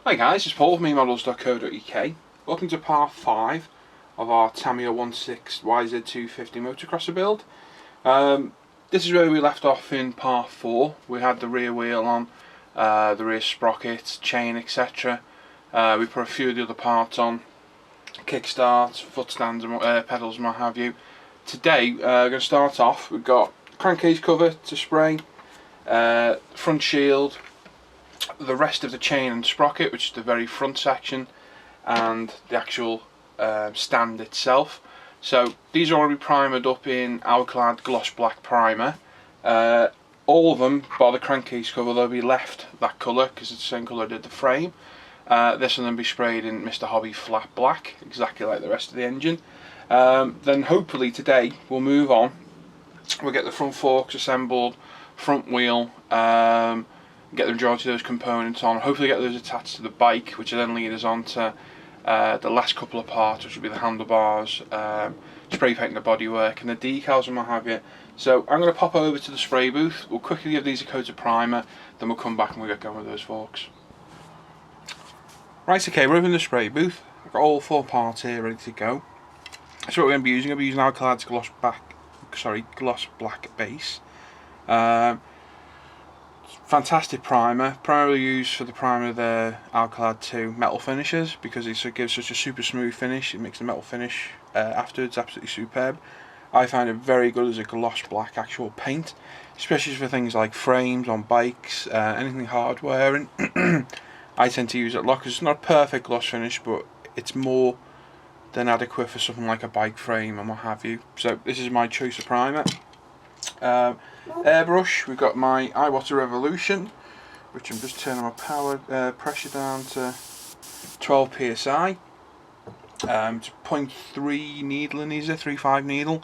Hi guys, it's Paul from emodels.co.uk. Welcome to part 5 of our Tamiya 1.6 YZ250 motocrosser build. This is where we left off in part 4. We had the rear wheel on, the rear sprockets, chain, etc. We put a few of the other parts on, kickstarts, foot stands, pedals and what have you. Today we're going to start off. We've got crankcase cover to spray, front shield, the rest of the chain and sprocket, which is the very front section, and the actual stand itself. So these are already primered up in Alclad gloss black primer. All of them, bar the crankcase cover, they'll be left that colour because it's the same colour I did the frame. This will then be sprayed in Mr. Hobby flat black, exactly like the rest of the engine. Then hopefully today we'll move on. We'll get the front forks assembled, front wheel, get the majority of those components on, hopefully get those attached to the bike, which will then lead us on to the last couple of parts, which will be the handlebars, spray painting the bodywork and the decals and what have you. So I'm going to pop over to the spray booth, we'll quickly give these a coat of primer, then we'll come back and we'll get going with those forks. Right, okay, we're over in the spray booth. I've got all 4 parts here ready to go. So what we're going to be using, I'll be using Alclad's gloss black base. Fantastic primer, primarily used for the primer of the Alclad 2 metal finishes because it gives such a super smooth finish. It makes the metal finish afterwards absolutely superb. I find it very good as a gloss black actual paint, especially for things like frames on bikes, anything hard wearing. I tend to use it a lot because it's not a perfect gloss finish, but it's more than adequate for something like a bike frame and what have you. So this is my choice of primer. Airbrush, we've got my Iwater Revolution, which I'm just turning my power pressure down to 12 psi. It's 0.3 needle in these, 3.5 needle.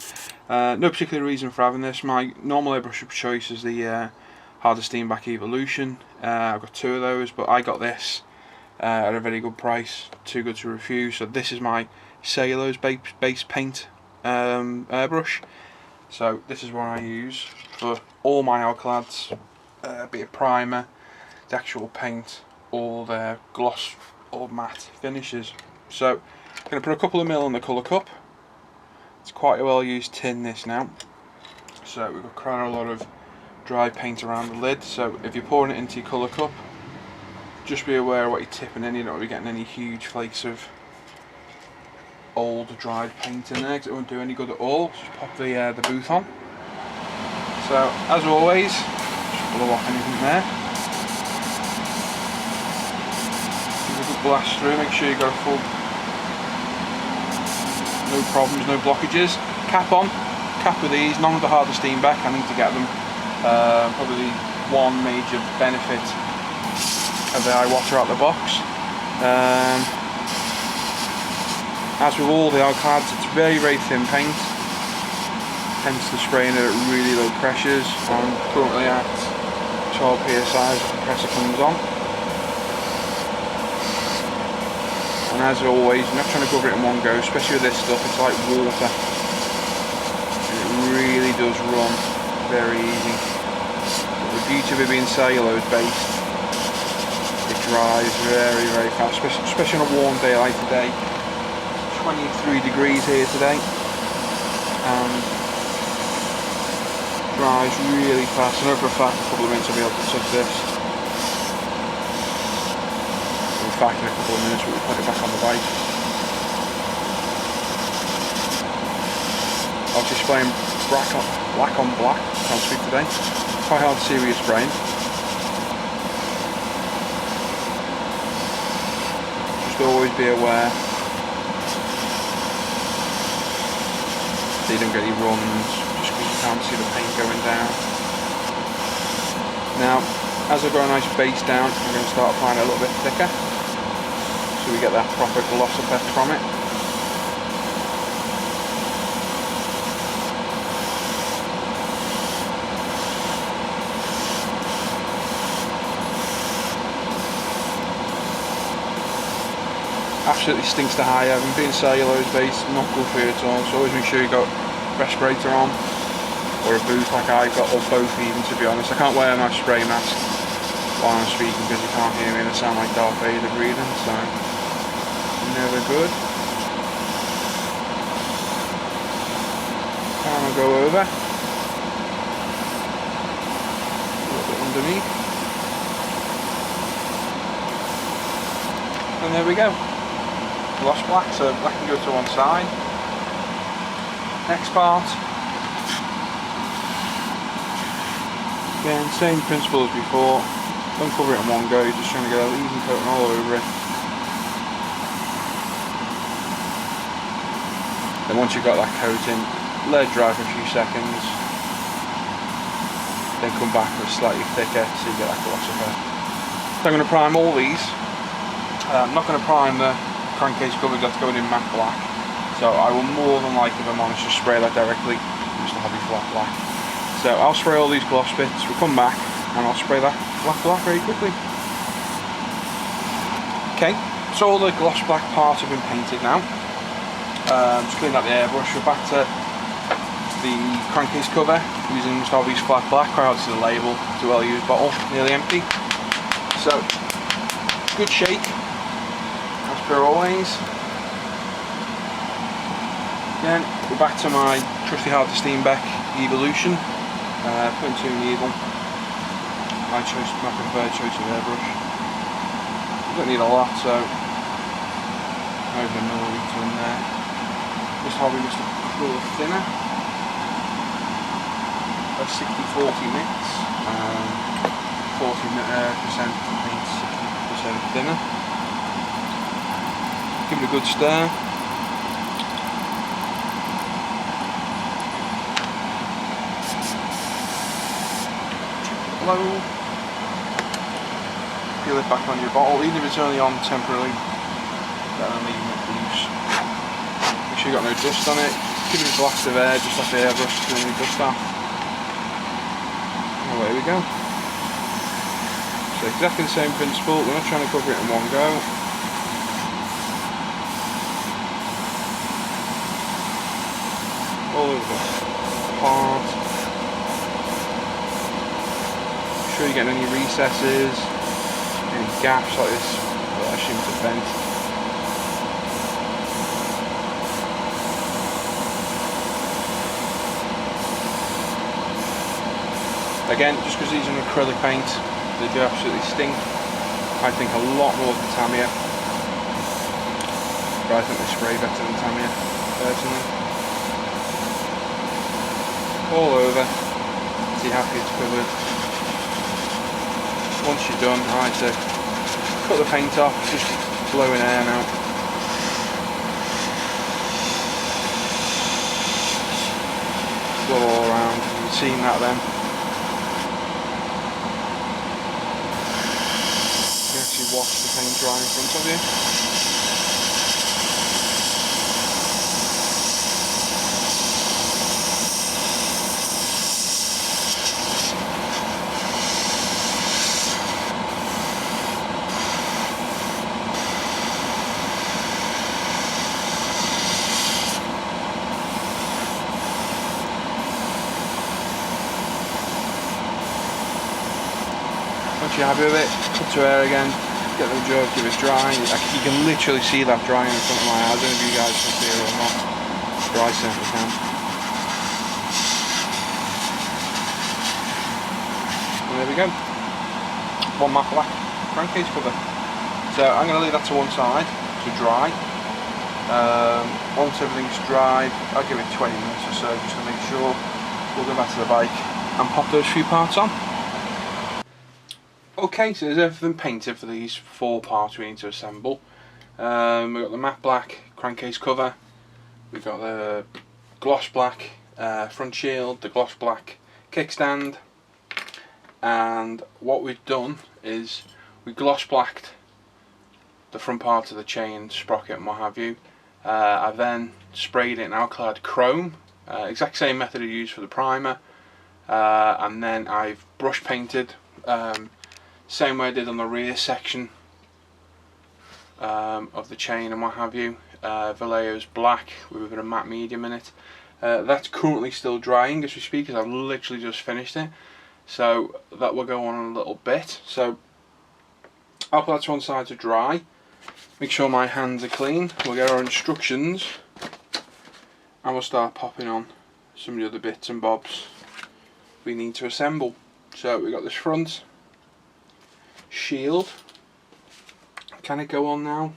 No particular reason for having this. My normal airbrush of choice is the Harder Steamback Evolution. I've got 2 of those, but I got this at a very good price, too good to refuse. So this is my Cellulose-Based Paint airbrush. So this is what I use for all my Alclads, be it primer, the actual paint, or their gloss or matte finishes. So I'm going to put a couple of mil in the colour cup. It's quite a well used tin this now. So we've got quite a lot of dry paint around the lid. So if you're pouring it into your colour cup, just be aware of what you're tipping in. You don't want to be getting any huge flakes of old dried paint in there because it won't do any good at all. Just pop the booth on. So as always, just blow off anything there. Give it a good blast through, make sure you've got a full, no problems, no blockages. Cap on, cap with these, none of the Harder Steamback, I need to get them. Probably one major benefit of the Iwater out the box. As with all the Alclads, it's very thin paint, hence the spraying at really low pressures. I'm currently at 12 psi as the compressor comes on. And as always, you're not trying to cover it in one go, especially with this stuff, it's like water. And it really does run very easy. But the beauty of it being cellulose based, it dries very fast, especially on a warm day like today. 23 degrees here today, and dries really fast, and over a fact a couple of minutes I'll be able to touch this. In fact in a couple of minutes we'll put it back on the bike. I'll just spraying black on black, can't speak today, quite hard to see where you're spraying. Just always be aware so you don't get any runs just because you can't see the paint going down. Now, as I've got a nice base down, I'm going to start applying it a little bit thicker so we get that proper gloss effect from it. Absolutely stinks to high heaven. Being cellulose based, not good for you at all, so always make sure you've got respirator on or a boot like I've got, or both even, to be honest. I can't wear my spray mask while I'm speaking because you can't hear me and I sound like Darth Vader breathing, so never good. And I'll go over a little bit underneath, and there we go, gloss black, so that can go to one side. Next part, again, same principle as before, don't cover it in one go, you're just trying to get an even coating all over it. Then once you've got that coating, let it dry for a few seconds, then come back with slightly thicker so you get that gloss effect. So I'm going to prime all these. I'm not going to prime the crankcase cover, that's going in matte black, so I will more than likely, if I'm honest, just spray that directly, just a heavy flat black. So I'll spray all these gloss bits, we'll come back and I'll spray that flat black very quickly. Okay, so all the gloss black parts have been painted now. Just cleaned out the airbrush, we're back to the crankcase cover using just obvious flat black. Quite hard to see the label, it's a well used bottle, nearly empty. So, good shake, as per always. Then we're back to my trusty Harder Steenbeck Evolution, 0.2 needle. My preferred choice of airbrush. You don't need a lot, so over a milliliter in there. Just probably just a little thinner. That's 60-40 mix. 40% paint, 60% thinner. Give it a good stir. Hello. Peel it back on your bottle, even if it's only on temporarily, better than leaving it loose. Make sure you've got no dust on it. Give it a blast of air, just like the airbrush to clean the dust off. And away we go. So exactly the same principle, we're not trying to cover it in one go. All over the part. Make sure you're getting any recesses, any gaps like this, well, I assume it's a vent. Again, just because these are an acrylic paint, they do absolutely stink. I think a lot more than Tamiya, but I think they spray better than Tamiya, personally. All over, see how happy it's covered. Once you're done, I like to cut the paint off, just blowing air now. Blow all around, you've seen that then. You actually watch the paint dry in front of you. Once you're happy with it, put to air again, get the jug, give it drying. You can literally see that drying in front of my eyes. I don't know if you guys can see it or not. But I certainly can. And there we go. One matte black crankcase cover. So I'm going to leave that to one side to dry. Once everything's dried, I'll give it 20 minutes or so just to make sure. We'll go back to the bike and pop those few parts on. Okay, so there's everything painted for these 4 parts we need to assemble. We've got the matte black crankcase cover, we've got the gloss black front shield, the gloss black kickstand, and what we've done is we gloss blacked the front part of the chain, sprocket and what have you. I've then sprayed it in alkyd chrome, exact same method I used for the primer, and then I've brush painted same way I did on the rear section of the chain and what have you. Vallejo's black with a bit of matte medium in it. That's currently still drying as we speak, because I've literally just finished it, so that will go on a little bit. So I'll put that to one side to dry. Make sure my hands are clean. We'll get our instructions and we'll start popping on some of the other bits and bobs we need to assemble. So we've got this front shield. Can it go on now?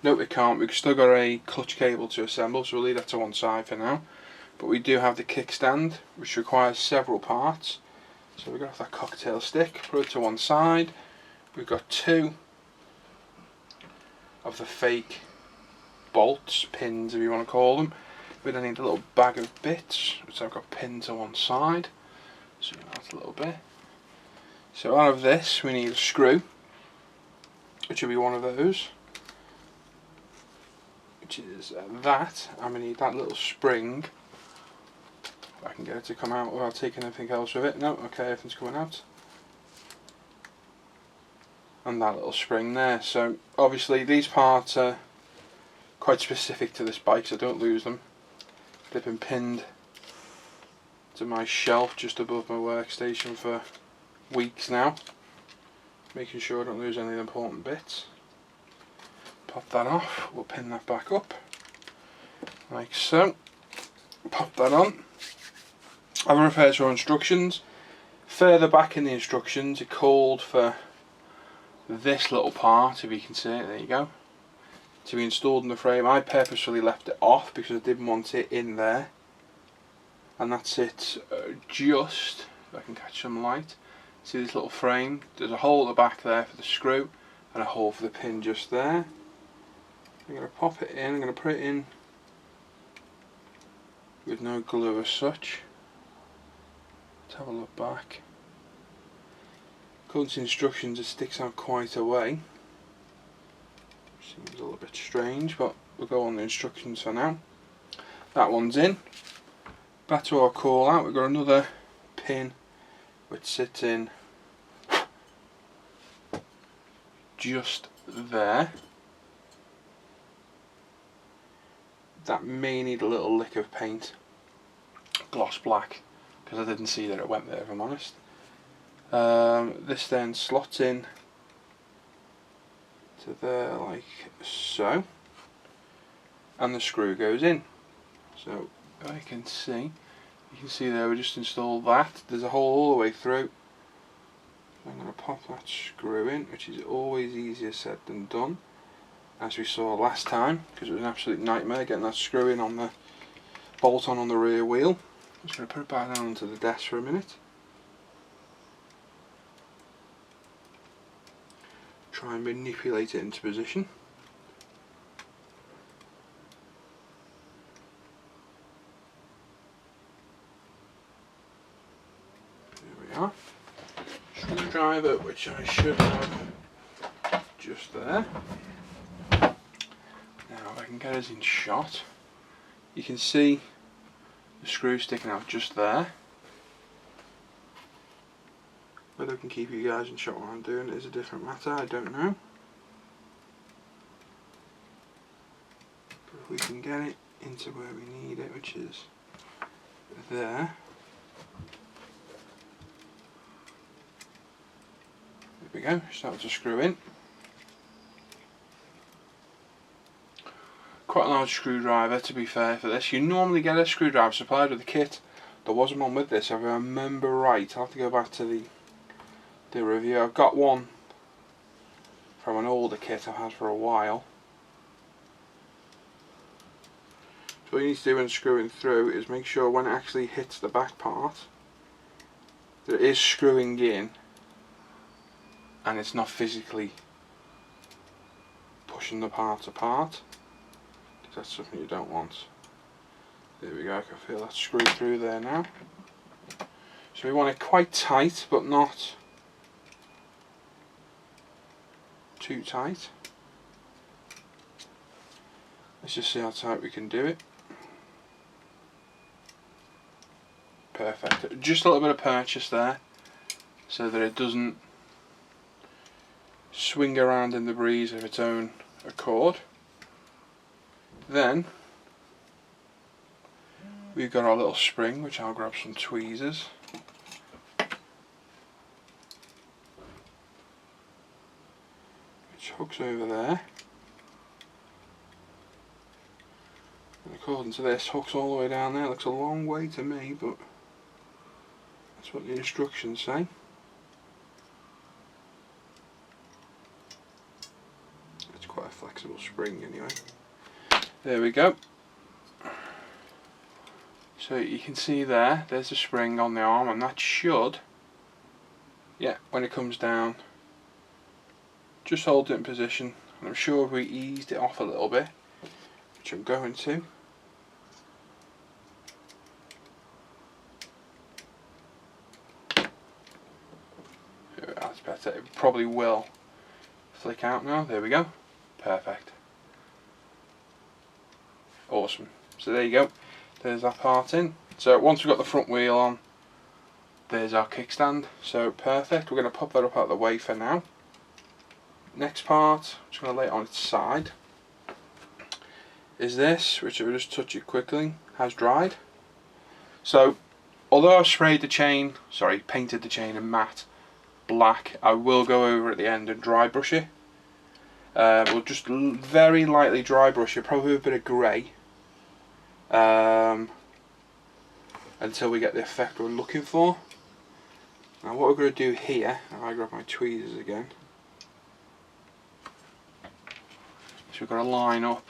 No, it can't. We've still got a clutch cable to assemble, so we'll leave that to one side for now. But we do have the kickstand, which requires several parts. So we've got that cocktail stick, put it to one side. We've got two of the fake bolts, pins if you want to call them. We then need a little bag of bits, which I've got pinned to one side. So that's a little bit. So out of this we need a screw, which will be one of those, which is that, and we need that little spring. If I can get it to come out without taking anything else with it. No, okay, everything's coming out. And that little spring there. So obviously these parts are quite specific to this bike, so don't lose them. They've been pinned to my shelf just above my workstation for weeks now, making sure I don't lose any of the important bits. Pop that off, we'll pin that back up like so. Pop that on. I've referred to our instructions. Further back in the instructions it called for this little part, if you can see it, there you go, to be installed in the frame. I purposefully left it off because I didn't want it in there, and that's it. Just, if I can catch some light, see this little frame, there's a hole at the back there for the screw and a hole for the pin just there. I'm going to pop it in, I'm going to put it in with no glue as such. Let's have a look back. According to instructions it sticks out quite a way. Seems a little bit strange, but we'll go on the instructions for now. That one's in. Back to our call out, we've got another pin which sits in just there. That may need a little lick of paint, gloss black, because I didn't see that it went there if I'm honest. This then slots in to there like so, and the screw goes in. So I can see, you can see there we just installed that. There's a hole all the way through. I'm going to pop that screw in, which is always easier said than done, as we saw last time, because it was an absolute nightmare getting that screw in on the bolt on the rear wheel. I'm just going to put it back down onto the desk for a minute. Try and manipulate it into position. There we are. Screwdriver, which I should have just there. Now if I can get us in shot, you can see the screw sticking out just there. Whether I can keep you guys in shot while I'm doing it is a different matter, I don't know. But if we can get it into where we need it, which is there. There we go, start to screw in. Quite a large screwdriver to be fair for this. You normally get a screwdriver supplied with the kit. There wasn't one with this, if I remember right. I'll have to go back to the review. I've got one from an older kit I've had for a while. So what you need to do when screwing through is make sure when it actually hits the back part that it is screwing in and it's not physically pushing the part apart, because that's something you don't want. There we go, I can feel that screw through there now. So we want it quite tight but not too tight. Let's just see how tight we can do it. Perfect. Just a little bit of purchase there so that it doesn't swing around in the breeze of its own accord. Then we've got our little spring, which I'll grab some tweezers. hooks over there. And according to this, hooks all the way down there. Looks a long way to me, but that's what the instructions say. It's quite a flexible spring anyway. There we go. So you can see there's a spring on the arm, and that should, yeah, when it comes down, just hold it in position. And I'm sure if we eased it off a little bit, which I'm going to, that's better. It probably will flick out now. There we go. Perfect. Awesome. So there you go. There's that part in. So once we've got the front wheel on, there's our kickstand. So perfect. We're going to pop that up out of the way for now. Next part, I'm just going to lay it on its side, is this, which I'll just touch it quickly, has dried. So although I've sprayed the chain, painted the chain in matte black, I will go over at the end and dry brush it. We'll just very lightly dry brush it, probably with a bit of grey, until we get the effect we're looking for. Now what we're going to do here, I grab my tweezers again, so we've got to line up.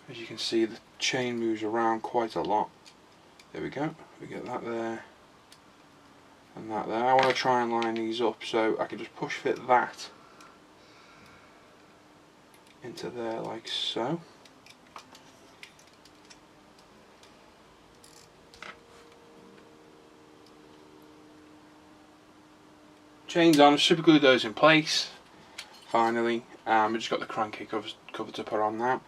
As you can see, the chain moves around quite a lot. There we go, we get that there and that there. I want to try and line these up so I can just push fit that into there like so. Chains on, super glue those in place. Finally, we just got the crankcase cover to put on now.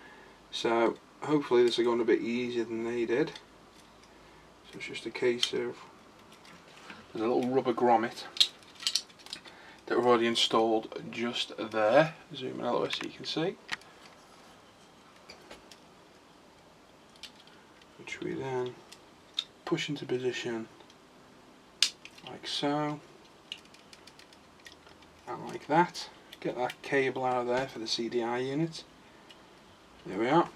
So hopefully this is going a bit easier than they did. So it's just a case of, there's a little rubber grommet that we've already installed just there. Zoom in a little bit so you can see. Which we then push into position like so. And like that. Get that cable out of there for the CDI unit. There we are.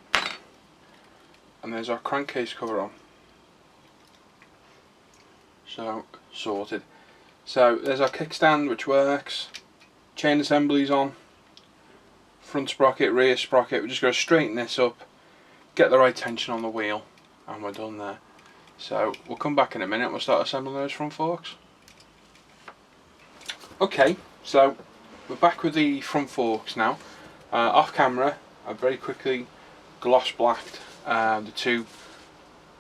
And there's our crankcase cover on. So, sorted. So, there's our kickstand which works. Chain assembly's on. Front sprocket, rear sprocket. We're just going to straighten this up. Get the right tension on the wheel. And we're done there. So, we'll come back in a minute and we'll start assembling those front forks. Okay, so we're back with the front forks now. Off camera, I very quickly gloss blacked the two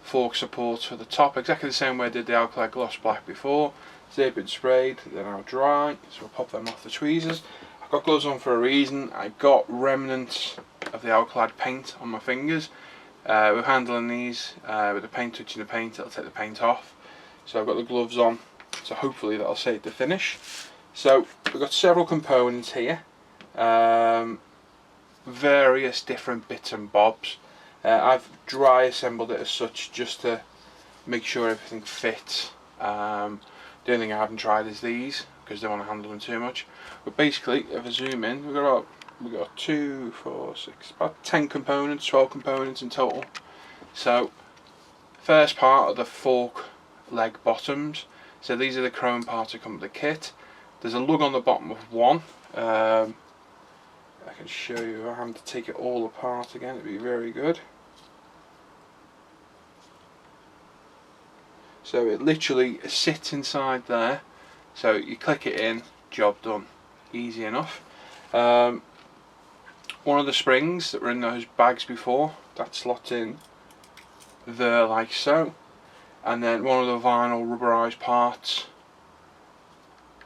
fork supports for the top, exactly the same way I did the alkali gloss black before. They've been sprayed, they're now dry, so we'll pop them off the tweezers. I've got gloves on for a reason. I've got remnants of the alkali paint on my fingers. We're handling these with the paint touching the paint, it'll take the paint off. So I've got the gloves on, so hopefully that'll save the finish. So we've got several components here, various different bits and bobs. I've dry assembled it as such just to make sure everything fits. The only thing I haven't tried is these because I don't want to handle them too much. But basically, if I zoom in, we've got 2, 4, 6, about 10 components, 12 components in total. So first part are the fork leg bottoms. So these are the chrome parts that come with the kit. There's a lug on the bottom of one. I can show you if I have to take it all apart again, it'd be very good. So it literally sits inside there. So you click it in, job done. Easy enough. One of the springs that were in those bags before, that slots in there like so. And then one of the vinyl rubberized parts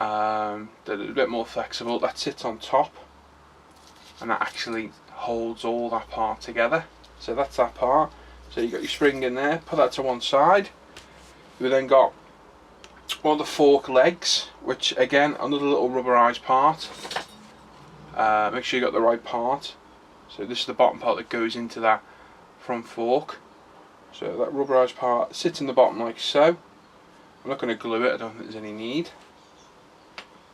that are a bit more flexible, that sits on top and that actually holds all that part together. So that's that part. So you got your spring in there, put that to one side. We then got one of the fork legs, which again another little rubberized part. Make sure you got the right part. So this is the bottom part that goes into that front fork. So that rubberized part sits in the bottom like so. I'm not going to glue it, I don't think there's any need.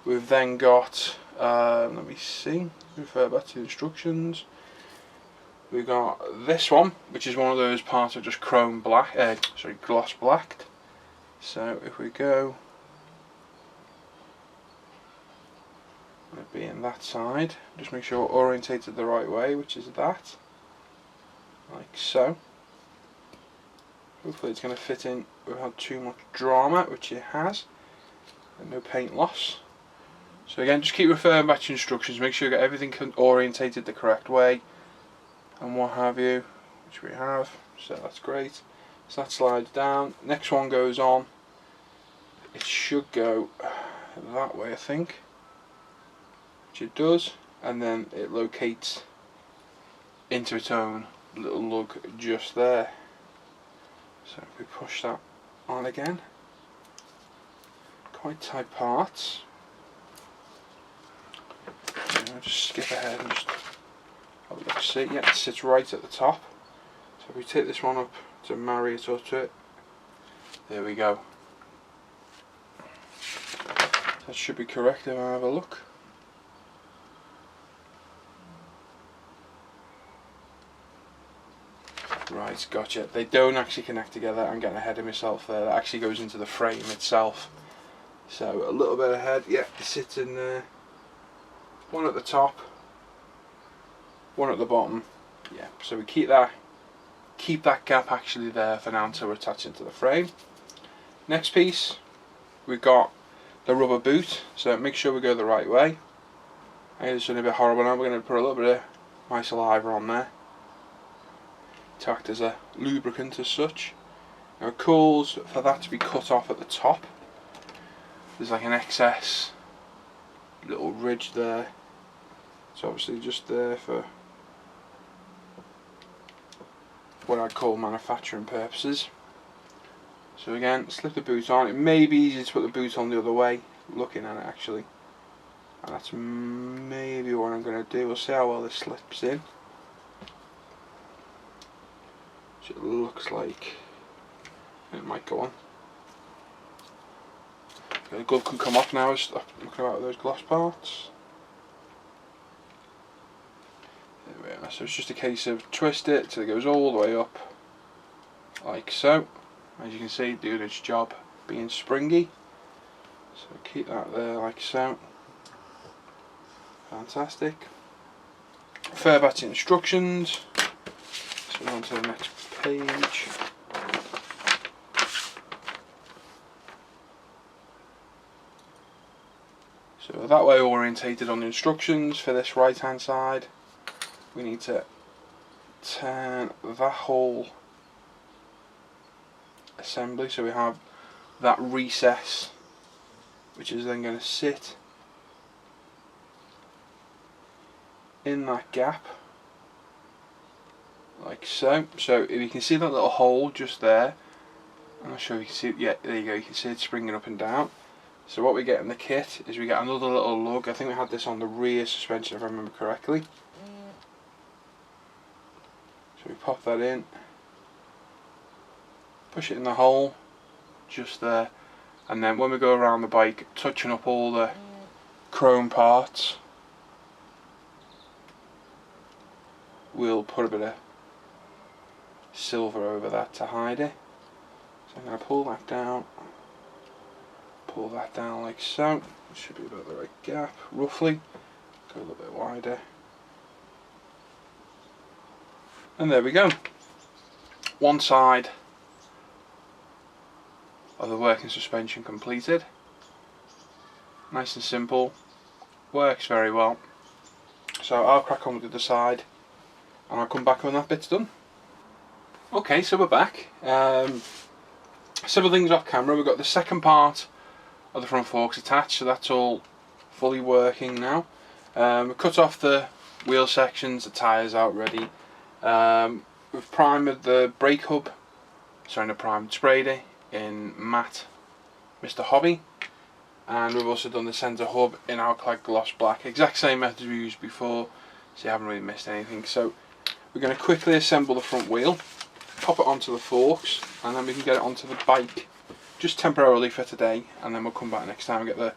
We've then got Let me see, refer back to the instructions. We got this one, which is one of those parts of just chrome black, gloss blacked. So if we go, it'd be in that side, just make sure we're orientated the right way, which is that, like so. Hopefully it's going to fit in without too much drama, which it has, and no paint loss. So again, just keep referring back to instructions, make sure you get everything orientated the correct way, and what have you, which we have, so that's great. So that slides down, next one goes on, it should go that way I think, which it does, and then it locates into its own little lug just there. So if we push that on again, quite tight parts. I'll just skip ahead and just have a look, see, yeah, it sits right at the top. So if we take this one up to marry it up to it, there we go. That should be correct if I have a look. Right, gotcha. They don't actually connect together. I'm getting ahead of myself there. That actually goes into the frame itself. So a little bit ahead. Yeah, it sits in there. One at the top, one at the bottom. Yeah, so we keep that gap actually there for now until we're attaching to the frame. Next piece, we've got the rubber boot. So make sure we go the right way. I think it's going to be horrible now. We're going to put a little bit of my saliva on there to act as a lubricant as such. Now it calls for that to be cut off at the top. There's like an excess little ridge there. It's obviously just there for what I'd call manufacturing purposes. So again, slip the boot on. It may be easy to put the boot on the other way, looking at it actually. And that's maybe what I'm going to do. We'll see how well this slips in. It looks like it might go on. The glove can come off now. Stop looking at those gloss parts. There we are. So it's just a case of twist it till it goes all the way up, like so. As you can see, doing its job, being springy. So keep that there, like so. Fantastic. Refer back to instructions. So we're on to the next page. So that way orientated on the instructions for this right hand side, we need to turn that whole assembly so we have that recess, which is then going to sit in that gap like so. So if you can see that little hole just there, I'm not sure if you can see it. Yeah, there you go, you can see it springing up and down. So what we get in the kit is we get another little lug. I think we had this on the rear suspension if I remember correctly. So we pop that in, push it in the hole just there, and then when we go around the bike touching up all the chrome parts, we'll put a bit of silver over that to hide it. So I'm going to pull that down like so. It should be about the right gap roughly. Go a little bit wider, and there we go. One side of the working suspension completed. Nice and simple, works very well. So I'll crack on with the other side and I'll come back when that bit's done. Okay, so we're back. Several things off camera. We've got the second part of the front forks attached, so that's all fully working now. We've cut off the wheel sections, the tyres out ready. We've primed the brake hub, sorry, not primed, sprayed it in matte Mr. Hobby, and we've also done the centre hub in Alclad gloss black, exact same method we used before, so you haven't really missed anything. So we're going to quickly assemble the front wheel, pop it onto the forks, and then we can get it onto the bike just temporarily for today, and then we'll come back next time and get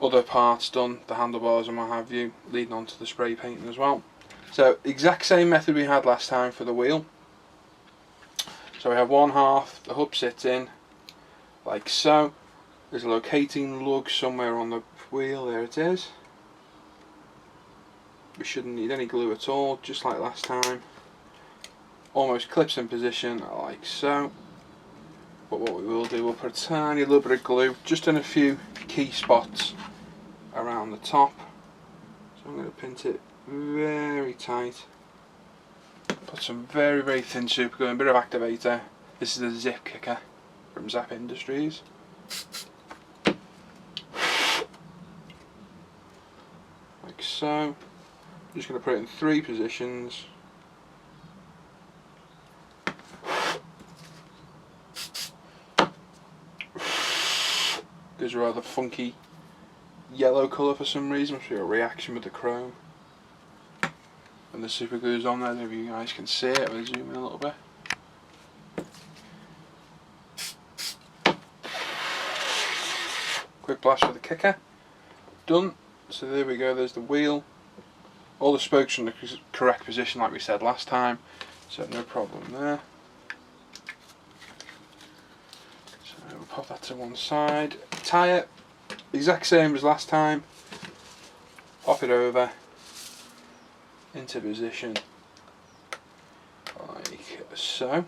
other parts done, the handlebars and what have you, leading on to the spray painting as well. So exact same method we had last time for the wheel. So we have one half, the hub sits in like so. There's a locating lug somewhere on the wheel, there it is. We shouldn't need any glue at all, just like last time. Almost clips in position like so. But what we will do, we'll put a tiny little bit of glue just in a few key spots around the top. So I'm going to pinch it very tight. Put some very thin super glue and a bit of activator. This is the zip kicker from Zap Industries. Like so. I'm just going to put it in 3 positions. Gives a rather funky yellow colour for some reason, must be a reaction with the chrome. And the super glue's on there, I don't know if you guys can see it, I'm going to zoom in a little bit. Quick blast with the kicker. Done. So there we go, there's the wheel. All the spokes are in the correct position like we said last time, so no problem there. So we'll pop that to one side. Tyre, exact same as last time. Pop it over into position like so.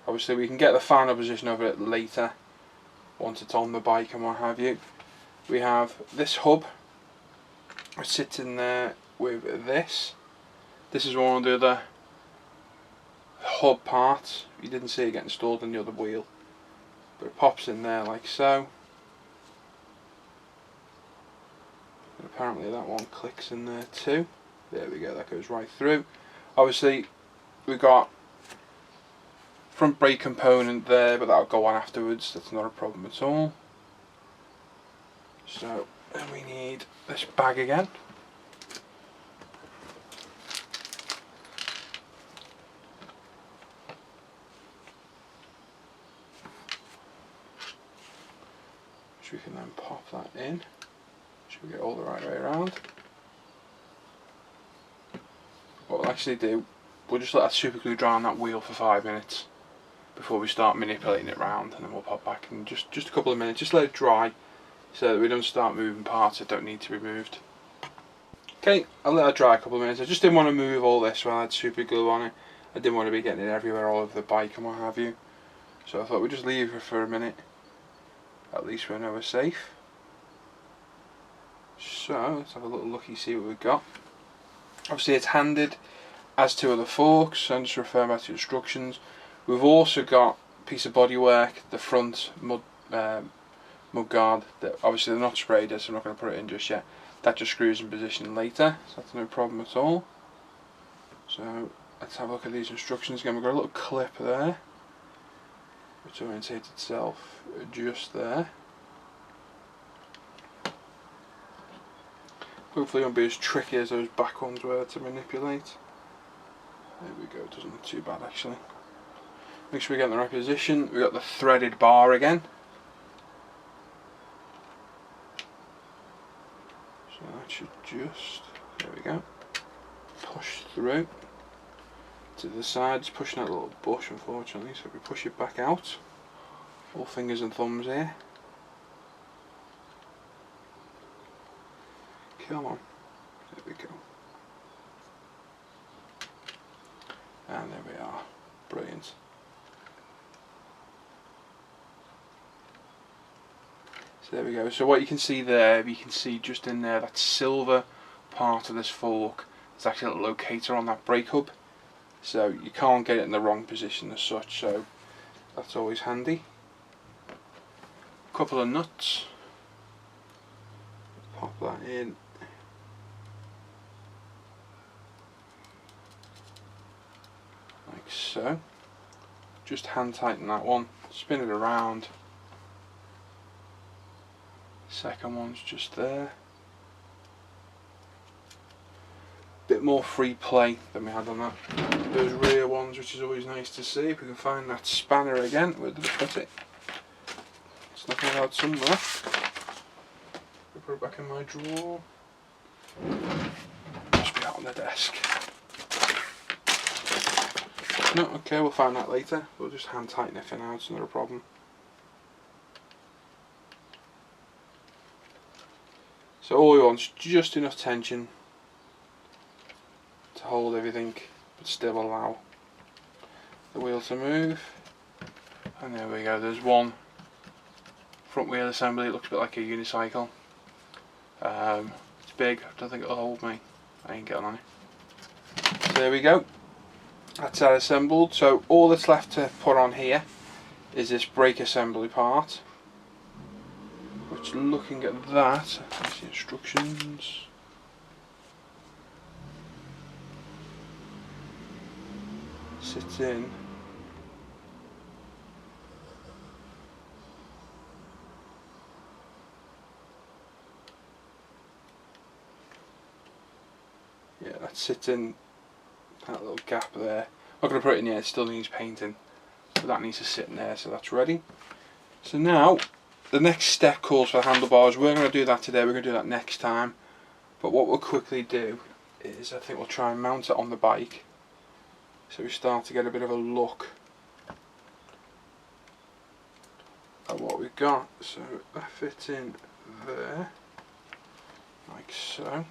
Obviously we can get the final position of it later once it's on the bike and what have you. We have this hub which sits in there with this. This is one of the other hub parts. You didn't see it get installed in the other wheel, but it pops in there like so. And apparently that one clicks in there too. There we go, that goes right through. Obviously we've got front brake component there, but that'll go on afterwards, that's not a problem at all. So then we need this bag again. Which we can then pop that in. Should we get all the right way around? What we'll actually do, we'll just let that super glue dry on that wheel for 5 minutes before we start manipulating it round, and then we'll pop back in just a couple of minutes, just let it dry so that we don't start moving parts that don't need to be moved. Okay, I'll let it dry a couple of minutes. I just didn't want to move all this while I had super glue on it. I didn't want to be getting it everywhere all over the bike and what have you. So I thought we'd just leave it for a minute. At least we know we're safe. So let's have a little looky, see what we've got. Obviously it's handed, as to the forks, so I'm just referring back to instructions. We've also got a piece of bodywork, the front mud guard, that obviously they're not sprayed so I'm not going to put it in just yet. That just screws in position later, so that's no problem at all. So let's have a look at these instructions again. We've got a little clip there which orientates itself just there. Hopefully it won't be as tricky as those back ones were to manipulate. There we go, it doesn't look too bad actually. Make sure we get in the right position. We've got the threaded bar again. So that should just, there we go, push through to the side. It's pushing that little bush unfortunately, so if we push it back out, all fingers and thumbs here. Come on, there we go. And there we are, brilliant. So there we go, so what you can see there, you can see just in there, that silver part of this fork, there's actually a little locator on that brake hub. So you can't get it in the wrong position as such, so that's always handy. Couple of nuts, pop that in. Like so. Just hand tighten that one, spin it around. Second one's just there. Bit more free play than we had on those rear ones, which is always nice to see. If we can find that spanner again, where did I put it? It's looking out somewhere. We put it back in my drawer. Must be out on the desk. No, okay, we'll find that later. We'll just hand tighten it for now, it's not a problem. So all we want is just enough tension to hold everything, but still allow the wheel to move. And there we go, there's one front wheel assembly. It looks a bit like a unicycle. It's big, I don't think it'll hold me. I ain't getting on it. So there we go. That's that assembled. So all that's left to put on here is this brake assembly part. Which, looking at that, that's the instructions. Sits in. Yeah, that sits in that little gap there. I'm not going to put it in yet, it still needs painting. So that needs to sit in there, so that's ready. So now, the next step calls for handlebars. We're going to do that today, we're going to do that next time. But what we'll quickly do is, I think we'll try and mount it on the bike. So we start to get a bit of a look at what we've got. So that fits in there, like so.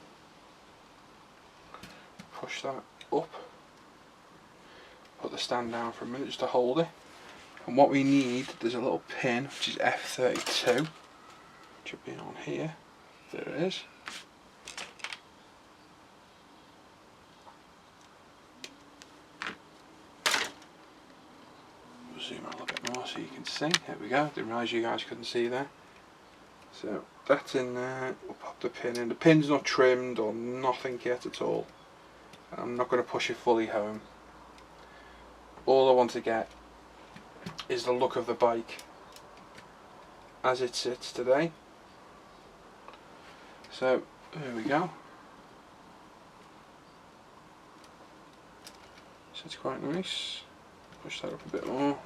Push that up. Put the stand down for a minute just to hold it. And what we need, there's a little pin which is F32, should be on here. There it is. We'll zoom out a little bit more so you can see. There we go. Didn't realise you guys couldn't see there. So that's in there. We'll pop the pin in. The pin's not trimmed or nothing yet at all. And I'm not going to push it fully home. All I want to get is the look of the bike as it sits today. So there we go. Sits quite nice. Push that up a bit more.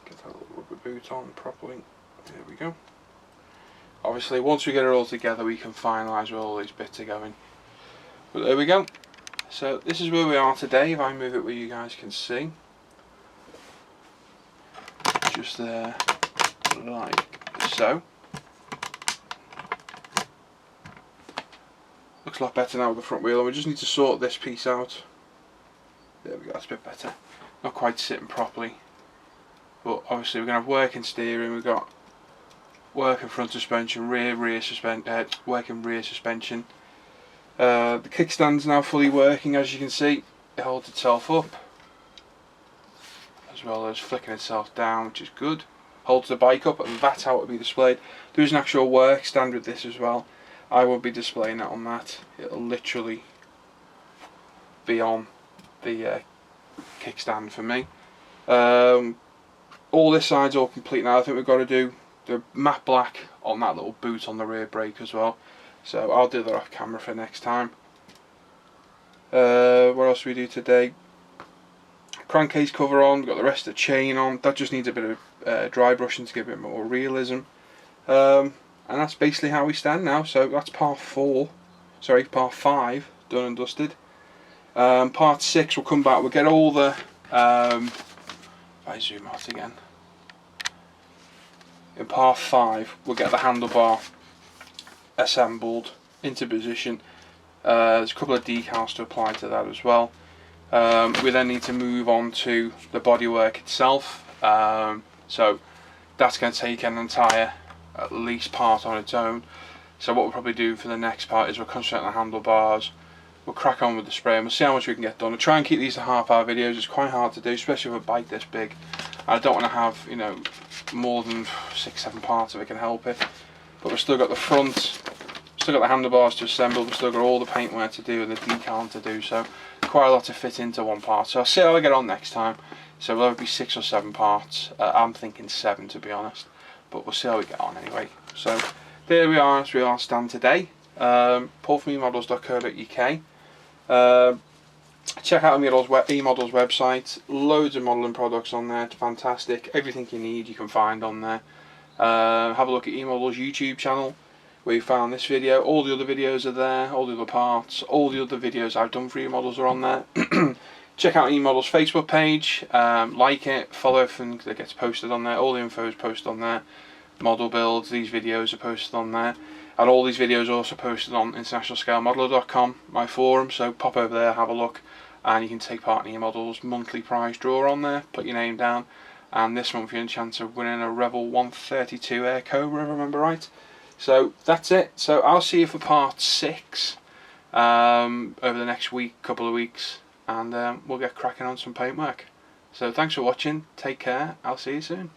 Get that little rubber boot on properly. There we go. Obviously once we get it all together we can finalise where all these bits are going. But there we go. So this is where we are today. If I move it where you guys can see. Just there, like so. Looks a lot better now with the front wheel, and we just need to sort this piece out. There we go, that's a bit better. Not quite sitting properly, but obviously we're going to have working steering, we've got working front suspension, working rear suspension. The kickstand's now fully working, as you can see. It holds itself up, as well as flicking itself down, which is good. Holds the bike up, and that's how it will be displayed. There is an actual work stand with this as well. I won't be displaying that on that. It'll literally be on the kickstand for me. All this side's all complete now. I think we've got to do the matte black on that little boot on the rear brake as well. So I'll do that off camera for next time. What else do we do today? Crankcase cover on, we've got the rest of the chain on. That just needs a bit of dry brushing to give it more realism. And that's basically how we stand now. So that's part 5 done and dusted. Part 6 will come back, we'll get all the, if I zoom out again. In part 5 we'll get the handlebar assembled into position. There's a couple of decals to apply to that as well. We then need to move on to the bodywork itself. So that's going to take an entire at least part on its own. So what we'll probably do for the next part is we'll concentrate on the handlebars, we'll crack on with the spray, and we'll see how much we can get done. I'll try and keep these to half-hour videos. It's quite hard to do, especially with a bike this big. I don't want to have, you know, more than 6-7 parts if I can help it. But we've still got the front, still got the handlebars to assemble, we've still got all the paintwork to do and the decal to do, so quite a lot to fit into one part. So I'll see how I get on next time. So we'll either be 6 or 7 parts. I'm thinking 7 to be honest, but we'll see how we get on anyway. So there we are as we are stand today. paulfromemodels.co.uk. Check out eModels website, loads of modelling products on there, it's fantastic. Everything you need you can find on there. Have a look at eModels YouTube channel. where you found this video. All the other videos are there, all the other parts, all the other videos I've done for e-models are on there. Check out e-models Facebook page, like it, follow everything that gets posted on there. All the info is posted on there. Model builds, these videos are posted on there, and all these videos are also posted on internationalscalemodeler.com, my forum, so pop over there, have a look, and you can take part in e-models monthly prize draw on there, put your name down, and this month you're in a chance of winning a Revel 132 Air Cobra, if I remember right. So that's it. So I'll see you for part 6 over the next couple of weeks, and we'll get cracking on some paintwork. So thanks for watching, take care, I'll see you soon.